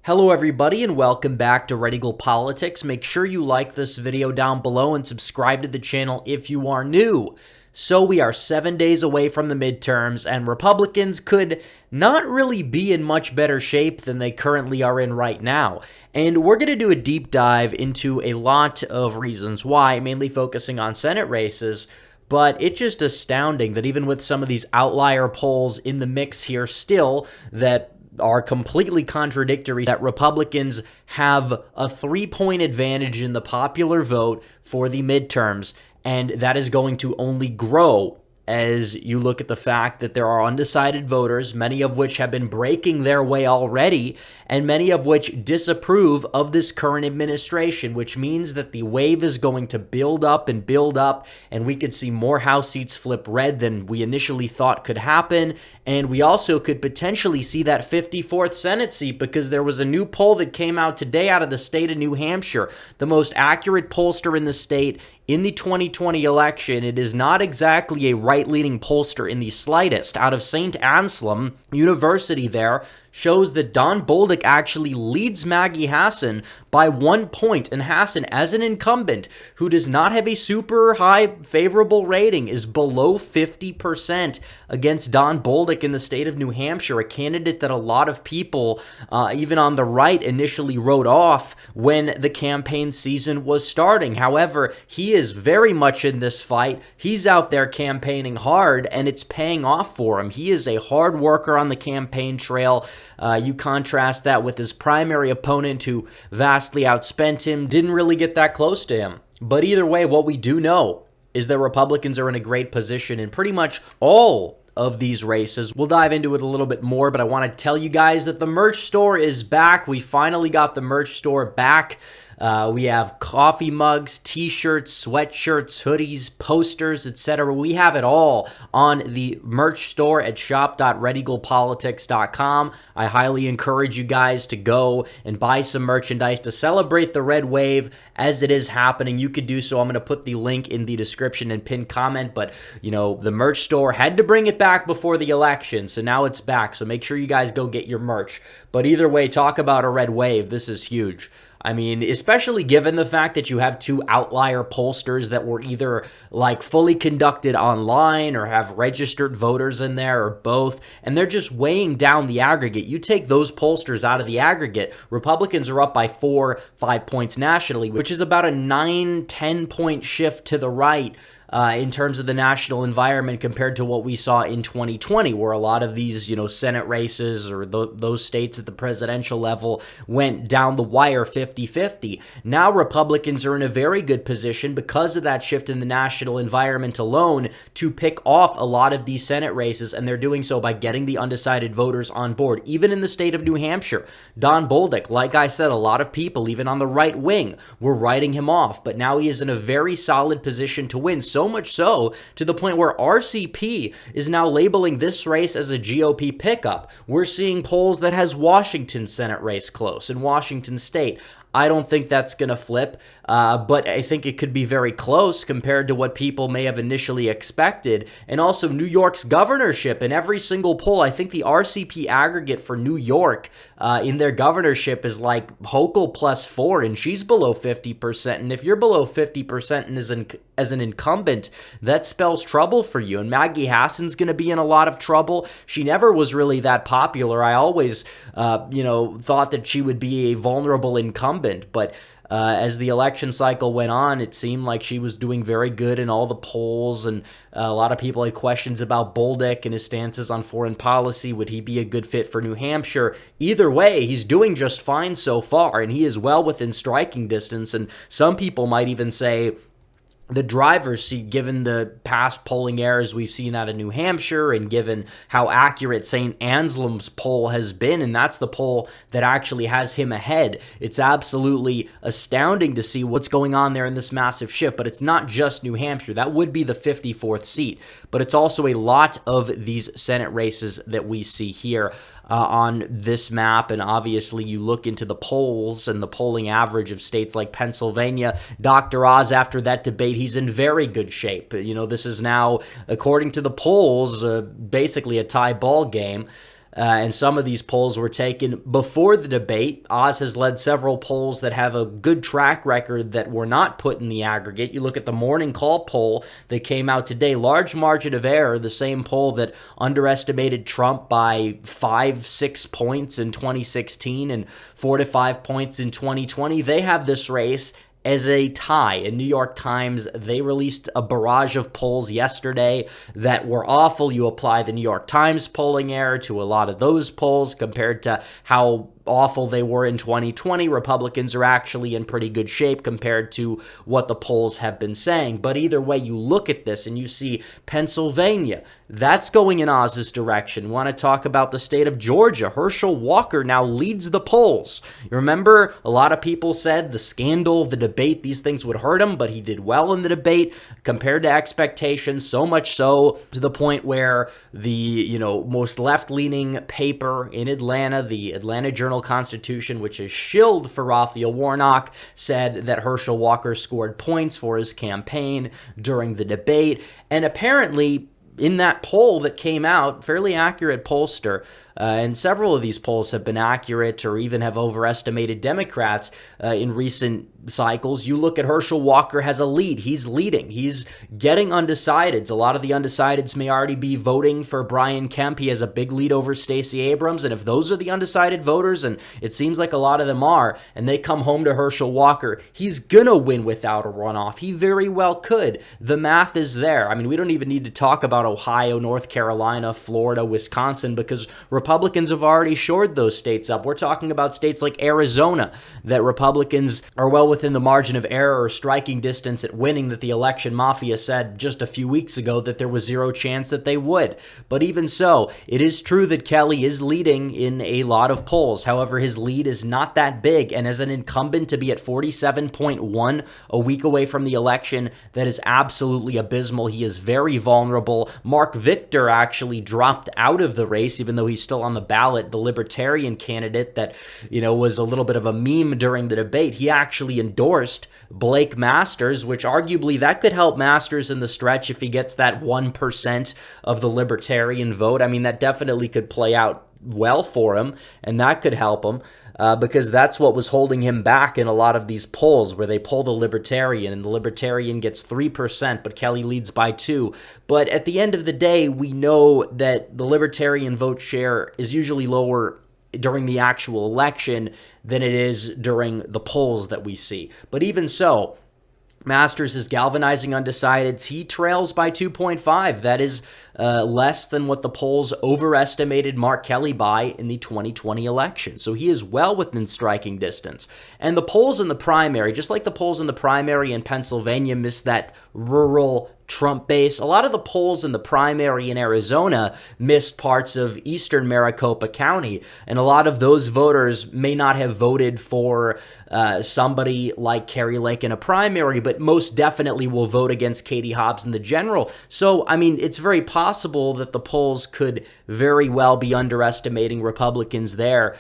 Hello everybody and welcome back to Red Eagle Politics. Make sure you like this video down below and subscribe to the channel if you are new. So we are 7 days away from the midterms and Republicans could not really be in much better shape than they currently are in right now. And we're going to do a deep dive into a lot of reasons why, mainly focusing on Senate races. But it's just astounding that even with some of these outlier polls in the mix here still that are completely contradictory, that Republicans have a 3-point advantage in the popular vote for the midterms, and that is going to only grow as you look at the fact that there are undecided voters, many of which have been breaking their way already, and many of which disapprove of this current administration, which means that the wave is going to build up, and we could see more House seats flip red than we initially thought could happen, and we also could potentially see that 54th Senate seat, because there was a new poll that came out today out of the state of New Hampshire, the most accurate pollster in the state in the 2020 election. It is not exactly a right-leaning pollster in the slightest. Out of St. Anselm University there, shows that Don Bolduc actually leads Maggie Hassan by 1 point, and Hassan, as an incumbent who does not have a super high favorable rating, is below 50% against Don Bolduc in the state of New Hampshire, a candidate that a lot of people, even on the right, initially wrote off when the campaign season was starting. However, he is very much in this fight. He's out there campaigning hard, and it's paying off for him. He is a hard worker on the campaign trail. You contrast that with his primary opponent, who vastly outspent him, didn't really get that close to him. But either way, what we do know is that Republicans are in a great position in pretty much all of these races. We'll dive into it a little bit more, but I want to tell you guys that the merch store is back. We finally got the merch store back. We have coffee mugs, t-shirts, sweatshirts, hoodies, posters, etc. We have it all on the merch store at shop.redeaglepolitics.com. I highly encourage you guys to go and buy some merchandise to celebrate the red wave as it is happening. You could do so. I'm going to put the link in the description and pinned comment, but you know, the merch store had to bring it back before the election, so now it's back. So make sure you guys go get your merch. But either way, talk about a red wave. This is huge. I mean, especially given the fact that you have two outlier pollsters that were either like fully conducted online or have registered voters in there or both, and they're just weighing down the aggregate. You take those pollsters out of the aggregate, Republicans are up by 4-5 points nationally, which is about a 9-10 point shift to the right in terms of the national environment compared to what we saw in 2020, where a lot of these, Senate races or those states at the presidential level went down the wire 50-50. Now Republicans are in a very good position because of that shift in the national environment alone to pick off a lot of these Senate races, and they're doing so by getting the undecided voters on board. Even in the state of New Hampshire, Don Bolduc, like I said, a lot of people, even on the right wing, were writing him off, but now he is in a very solid position to win. So much so to the point where RCP is now labeling this race as a GOP pickup. We're seeing polls that has Washington Senate race close in Washington State. I don't think that's going to flip, but I think it could be very close compared to what people may have initially expected. And also New York's governorship in every single poll. I think the RCP aggregate for New York in their governorship is like Hochul +4, and she's below 50%. And if you're below 50% and as an incumbent, that spells trouble for you. And Maggie Hassan's going to be in a lot of trouble. She never was really that popular. I always, thought that she would be a vulnerable incumbent. But as the election cycle went on, it seemed like she was doing very good in all the polls, and a lot of people had questions about Bolduc and his stances on foreign policy. Would he be a good fit for New Hampshire? Either way, he's doing just fine so far, and he is well within striking distance, and some people might even say the driver's seat, given the past polling errors we've seen out of New Hampshire and given how accurate St. Anselm's poll has been, and that's the poll that actually has him ahead. It's absolutely astounding to see what's going on there in this massive shift, but it's not just New Hampshire. That would be the 54th seat, but it's also a lot of these Senate races that we see here on this map. And obviously you look into the polls and the polling average of states like Pennsylvania. Dr. Oz, after that debate, he's in very good shape. This is now, according to the polls, basically a tie ball game. And some of these polls were taken before the debate. Oz has led several polls that have a good track record that were not put in the aggregate. You look at the morning call poll that came out today, large margin of error, the same poll that underestimated Trump by 5-6 points in 2016 and 4 to 5 points in 2020. They have this race as a tie. In New York Times, they released a barrage of polls yesterday that were awful. You apply the New York Times polling error to a lot of those polls compared to how awful they were in 2020. Republicans are actually in pretty good shape compared to what the polls have been saying. But either way, you look at this and you see Pennsylvania, that's going in Oz's direction. Want to talk about the state of Georgia? Herschel Walker now leads the polls. You remember, a lot of people said the scandal, the debate, these things would hurt him, but he did well in the debate compared to expectations, so much so to the point where the, most left-leaning paper in Atlanta, the Atlanta Journal-Constitution, which is shilled for Raphael Warnock, said that Herschel Walker scored points for his campaign during the debate. And apparently, in that poll that came out, fairly accurate pollster, and several of these polls have been accurate or even have overestimated Democrats in recent cycles. You look at Herschel Walker has a lead. He's leading. He's getting undecideds. A lot of the undecideds may already be voting for Brian Kemp. He has a big lead over Stacey Abrams. And if those are the undecided voters, and it seems like a lot of them are, and they come home to Herschel Walker, he's going to win without a runoff. He very well could. The math is there. I mean, we don't even need to talk about Ohio, North Carolina, Florida, Wisconsin, because Republicans have already shored those states up. We're talking about states like Arizona that Republicans are well within the margin of error or striking distance at winning, that the election mafia said just a few weeks ago that there was zero chance that they would. But even so, it is true that Kelly is leading in a lot of polls. However, his lead is not that big, and as an incumbent to be at 47.1 a week away from the election, that is absolutely abysmal. He is very vulnerable. Mark Victor actually dropped out of the race, even though he's still on the ballot, the Libertarian candidate that, was a little bit of a meme during the debate. He actually endorsed Blake Masters, which arguably that could help Masters in the stretch if he gets that 1% of the Libertarian vote. I mean, that definitely could play out well for him, and that could help him. Because that's what was holding him back in a lot of these polls where they poll the Libertarian and the Libertarian gets 3%, but Kelly leads by 2. But at the end of the day, we know that the Libertarian vote share is usually lower during the actual election than it is during the polls that we see. But even so, Masters is galvanizing undecideds. He trails by 2.5. That is less than what the polls overestimated Mark Kelly by in the 2020 election. So he is well within striking distance. And the polls in the primary, just like the polls in the primary in Pennsylvania, missed that rural Trump base. A lot of the polls in the primary in Arizona missed parts of eastern Maricopa County, and a lot of those voters may not have voted for somebody like Kari Lake in a primary, but most definitely will vote against Katie Hobbs in the general. So, I mean, it's very possible that the polls could very well be underestimating Republicans there.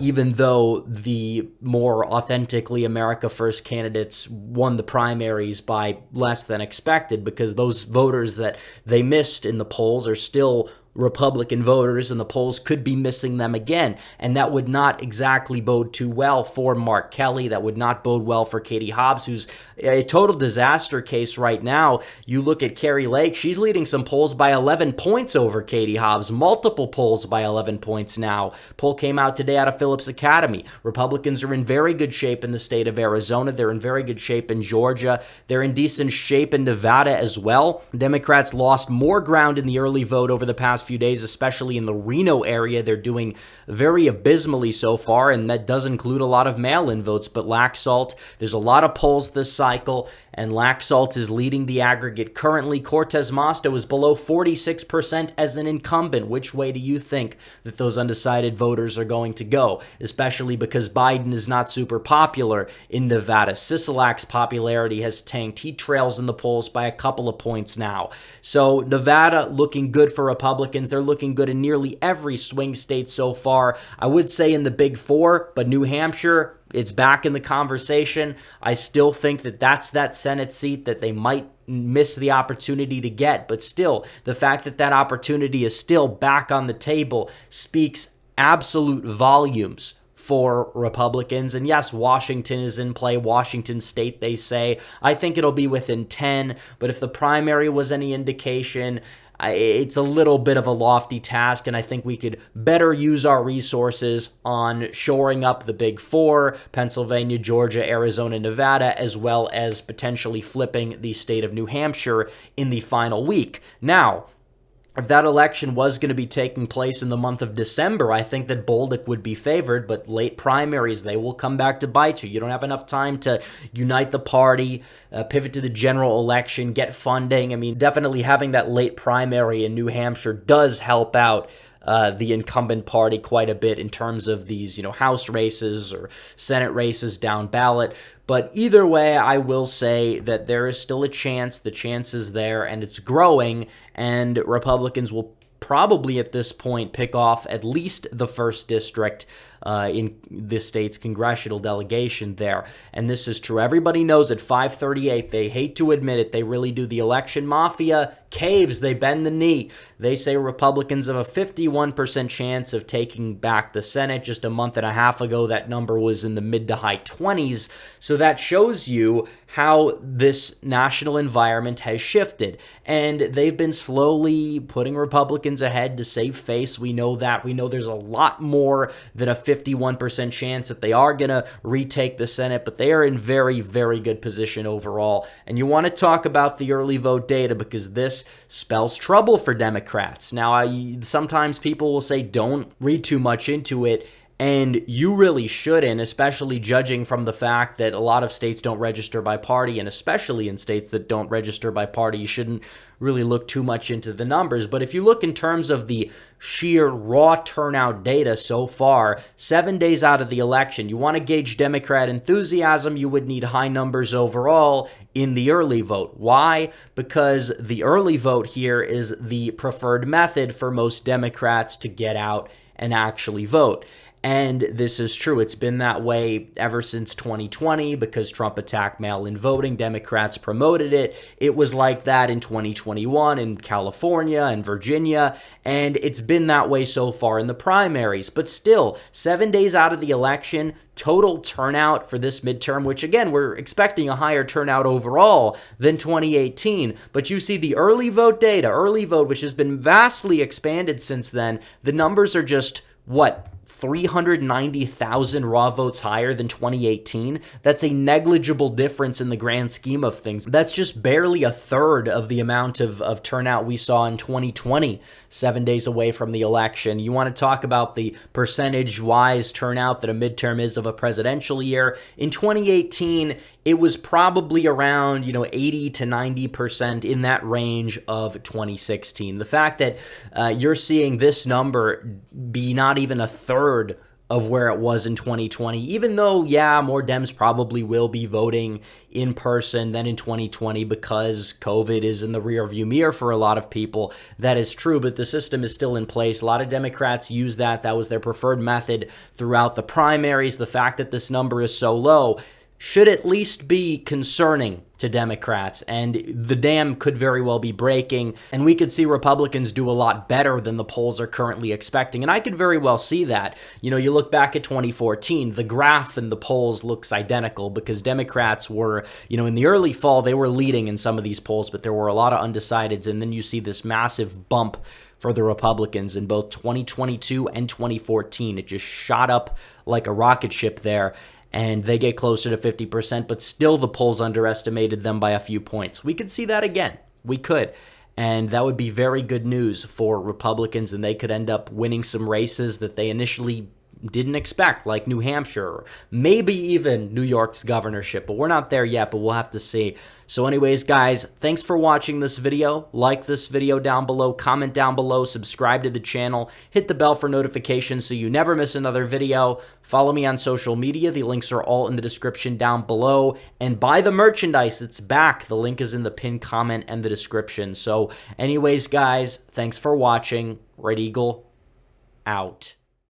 Even though the more authentically America First candidates won the primaries by less than expected, because those voters that they missed in the polls are still Republican voters, and the polls could be missing them again. And that would not exactly bode too well for Mark Kelly. That would not bode well for Katie Hobbs, who's a total disaster case right now. You look at Kari Lake, she's leading some polls by 11 points over Katie Hobbs, multiple polls by 11 points now. Poll came out today out of Phillips Academy. Republicans are in very good shape in the state of Arizona. They're in very good shape in Georgia. They're in decent shape in Nevada as well. Democrats lost more ground in the early vote over the past few days, especially in the Reno area. They're doing very abysmally so far, and that does include a lot of mail-in votes. But Laxalt, there's a lot of polls this cycle, and Laxalt is leading the aggregate currently. Cortez-Masto is below 46% as an incumbent. Which way do you think that those undecided voters are going to go? Especially because Biden is not super popular in Nevada. Sisolak's popularity has tanked. He trails in the polls by a couple of points now. So Nevada looking good for Republicans. They're looking good in nearly every swing state so far. I would say in the Big Four, but New Hampshire, it's back in the conversation. I still think that that's that Senate seat that they might miss the opportunity to get. But still, the fact that that opportunity is still back on the table speaks absolute volumes for Republicans. And yes, Washington is in play. Washington State, they say. I think it'll be within 10. But if the primary was any indication, it's a little bit of a lofty task, and I think we could better use our resources on shoring up the big four: Pennsylvania, Georgia, Arizona, Nevada, as well as potentially flipping the state of New Hampshire in the final week. Now, if that election was going to be taking place in the month of December, I think that Bolduc would be favored, but late primaries, they will come back to bite you. You don't have enough time to unite the party, pivot to the general election, get funding. I mean, definitely having that late primary in New Hampshire does help out the incumbent party quite a bit in terms of these, House races or Senate races down ballot. But either way, I will say that there is still a chance. The chance is there, and it's growing, and Republicans will probably at this point pick off at least the first district in the state's congressional delegation there. And this is true. Everybody knows at 538, they hate to admit it, they really do. The election mafia caves, they bend the knee. They say Republicans have a 51% chance of taking back the Senate. Just a month and a half ago, that number was in the mid to high 20s. So that shows you how this national environment has shifted. And they've been slowly putting Republicans ahead to save face. We know that. We know there's a lot more than a 51% chance that they are going to retake the Senate, but they are in very, very good position overall. And you want to talk about the early vote data because this spells trouble for Democrats. Now, sometimes people will say don't read too much into it, and you really shouldn't, especially judging from the fact that a lot of states don't register by party, and especially in states that don't register by party, you shouldn't really look too much into the numbers. But if you look in terms of the sheer raw turnout data so far, 7 days out of the election, you want to gauge Democrat enthusiasm, you would need high numbers overall in the early vote. Why? Because the early vote here is the preferred method for most Democrats to get out and actually vote. And this is true. It's been that way ever since 2020 because Trump attacked mail-in voting. Democrats promoted it. It was like that in 2021 in California and Virginia, and it's been that way so far in the primaries. But still, 7 days out of the election, total turnout for this midterm, which again, we're expecting a higher turnout overall than 2018. But you see the early vote data, early vote, which has been vastly expanded since then, the numbers are just, 390,000 raw votes higher than 2018. That's a negligible difference in the grand scheme of things. That's just barely a third of the amount of turnout we saw in 2020, 7 days away from the election. You want to talk about the percentage-wise turnout that a midterm is of a presidential year. In 2018, it was probably around, 80 to 90% in that range of 2016. The fact that you're seeing this number be not even a third of where it was in 2020, even though, more Dems probably will be voting in person than in 2020 because COVID is in the rearview mirror for a lot of people. That is true, but the system is still in place. A lot of Democrats use that. That was their preferred method throughout the primaries. The fact that this number is so low should at least be concerning to Democrats, and the dam could very well be breaking, and we could see Republicans do a lot better than the polls are currently expecting, and I could very well see that. You look back at 2014, the graph in the polls looks identical because Democrats were, in the early fall, they were leading in some of these polls, but there were a lot of undecideds, and then you see this massive bump for the Republicans in both 2022 and 2014. It just shot up like a rocket ship there, and they get closer to 50%, but still the polls underestimated them by a few points. We could see that again. We could. And that would be very good news for Republicans, and they could end up winning some races that they initially didn't expect, like New Hampshire, or maybe even New York's governorship, but we're not there yet, but we'll have to see. So anyways, guys, thanks for watching this video. Like this video down below, comment down below, subscribe to the channel, hit the bell for notifications so you never miss another video. Follow me on social media. The links are all in the description down below. And buy the merchandise. It's back. The link is in the pinned comment and the description. So anyways, guys, thanks for watching. Red Eagle out.